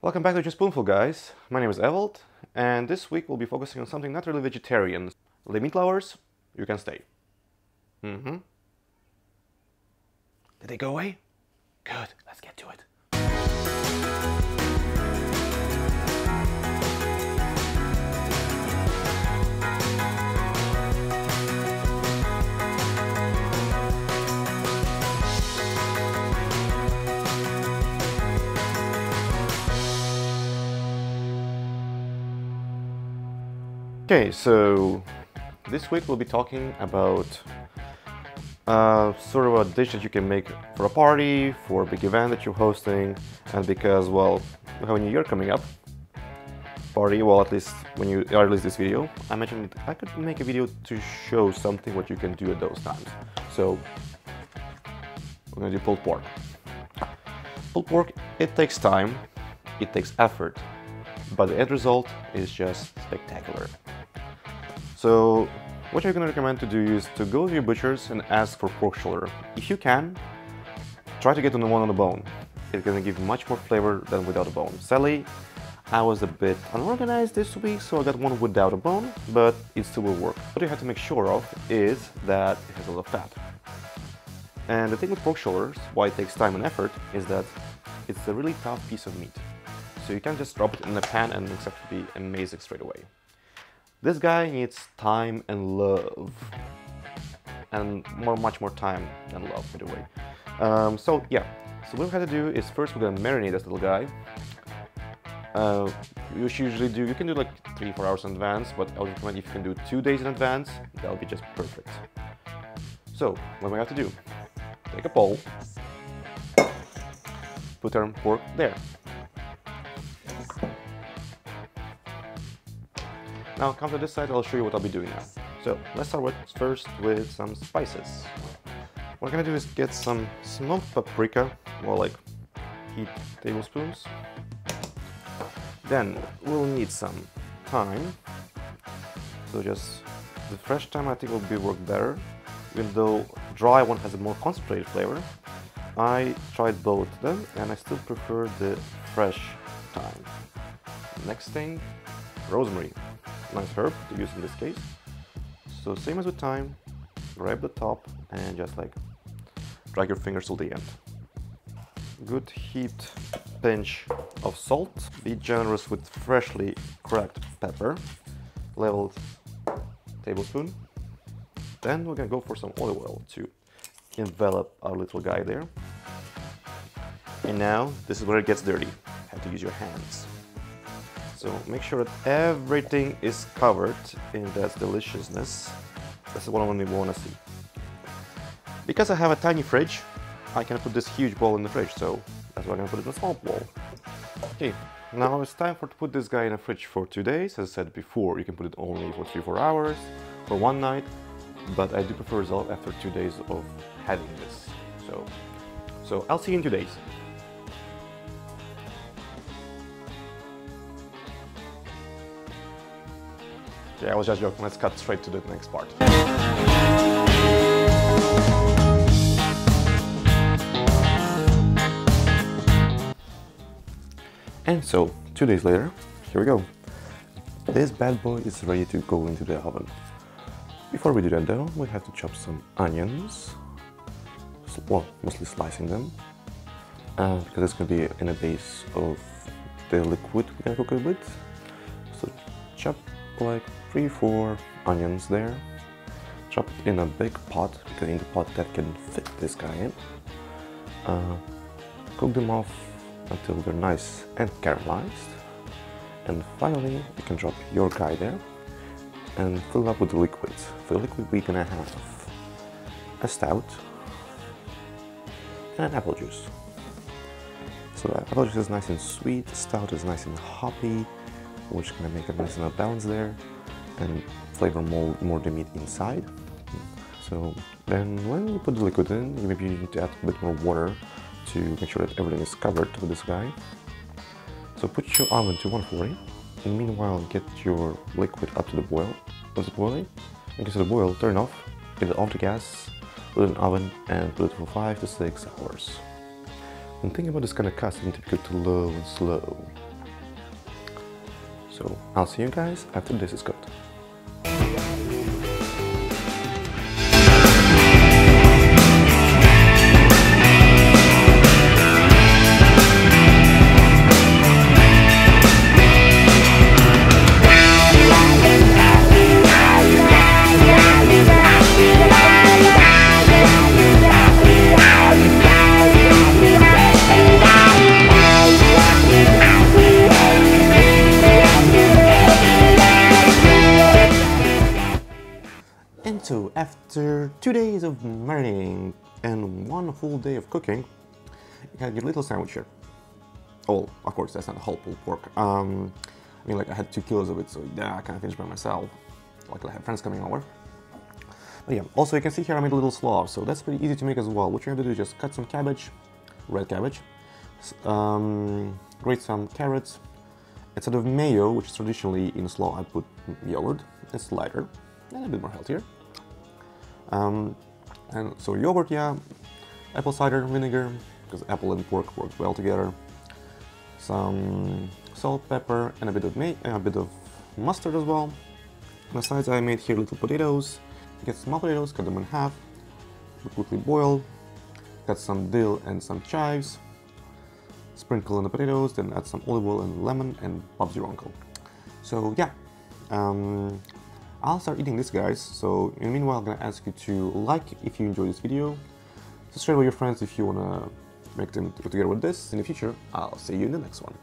Welcome back to Just Spoonful, guys. My name is Evald, and this week we'll be focusing on something not really vegetarian. The meat lovers, you can stay. Did they go away? Good, let's get to it. Okay, so this week we'll be talking about sort of a dish that you can make for a party, for a big event that you're hosting, and because, well, we have a new year coming up. Party, well, at least when you release this video, I mentioned I could make a video to show something what you can do at those times. So we're gonna do pulled pork. Pulled pork, it takes time, it takes effort, but the end result is just spectacular. So what I'm going to recommend to do is to go to your butchers and ask for pork shoulder. If you can, try to get the one on the bone. It's going to give much more flavor than without a bone. Sadly, I was a bit unorganized this week, so I got one without a bone, but it still will work. What you have to make sure of is that it has a lot of fat. And the thing with pork shoulders, why it takes time and effort, is that it's a really tough piece of meat. So you can't just drop it in the pan and expect it to be amazing straight away. This guy needs time and love, and much more time than love, by the way. So what we have to do is first we're gonna marinate this little guy. You can do like 3-4 hours in advance, but I would recommend if you can do 2 days in advance, that'll be just perfect. So what we have to do, take a bowl, put our pork there. Now come to this side, I'll show you what I'll be doing now. So let's start first with some spices. What I'm gonna do is get some smoked paprika, more like heat tablespoons. Then we'll need some thyme. So just the fresh thyme I think will work better, even though dry one has a more concentrated flavor. I tried both of them and I still prefer the fresh thyme. Next thing, rosemary. Nice herb to use in this case. So same as with thyme, grab the top and just like drag your fingers till the end. Good heaped pinch of salt. Be generous with freshly cracked pepper, leveled tablespoon. Then we're gonna go for some olive oil to envelop our little guy there. And now this is where it gets dirty. You have to use your hands. So make sure that everything is covered in that deliciousness. That's what I want to see. Because I have a tiny fridge, I can put this huge bowl in the fridge, so that's why I'm going to put it in a small bowl. Okay, now it's time to put this guy in the fridge for 2 days. As I said before, you can put it only for 3-4 hours, for one night, but I do prefer result after 2 days of having this. So I'll see you in 2 days. Yeah, I was just joking. Let's cut straight to the next part. And so, 2 days later, here we go. This bad boy is ready to go into the oven. Before we do that though, we have to chop some onions. Well, mostly slicing them. Because it's going to be in a base of the liquid we're going to cook it with. So chop like 3-4 onions there. Chop it in a big pot, because in the pot that can fit this guy in. Cook them off until they're nice and caramelized. And finally, you can drop your guy there and fill it up with the liquid. For the liquid, we're gonna have a stout and an apple juice. So apple juice is nice and sweet, stout is nice and hoppy, which is gonna make it nice and balanced there and flavor more the meat inside. So then when you put the liquid in, you maybe need to add a bit more water to make sure that everything is covered with this guy. So put your oven to 140 and meanwhile get your liquid up to the boil. Once it's boiling, when it gets to the boil, turn off, get it off the gas, put it in the oven and put it for 5 to 6 hours. When thinking about this kind of cast, you need to be cooked to low and slow. So I'll see you guys after this is cooked. And so, after 2 days of marinating and 1 full day of cooking, you got your little sandwich here. Oh, of course, that's not a whole pulled pork. I mean, like, I had 2 kilos of it, so yeah, I kind of finished by myself. Luckily, I have friends coming over. But yeah, also you can see here I made a little slaw, so that's pretty easy to make as well. What you have to do is just cut some cabbage, red cabbage, grate some carrots. Instead of mayo, which is traditionally in slaw, I put yogurt. It's lighter and a bit more healthier. And so yogurt, yeah, apple cider vinegar, because apple and pork work well together. Some salt, pepper, and a bit of mustard as well. On the sides, I made here little potatoes. Get small potatoes, cut them in half, quickly boil. Cut some dill and some chives. Sprinkle on the potatoes, then add some olive oil and lemon, and Bob's your uncle. So yeah. I'll start eating this, guys, so in the meanwhile I'm gonna ask you to like if you enjoyed this video, share with your friends if you wanna make them together with this in the future. I'll see you in the next one.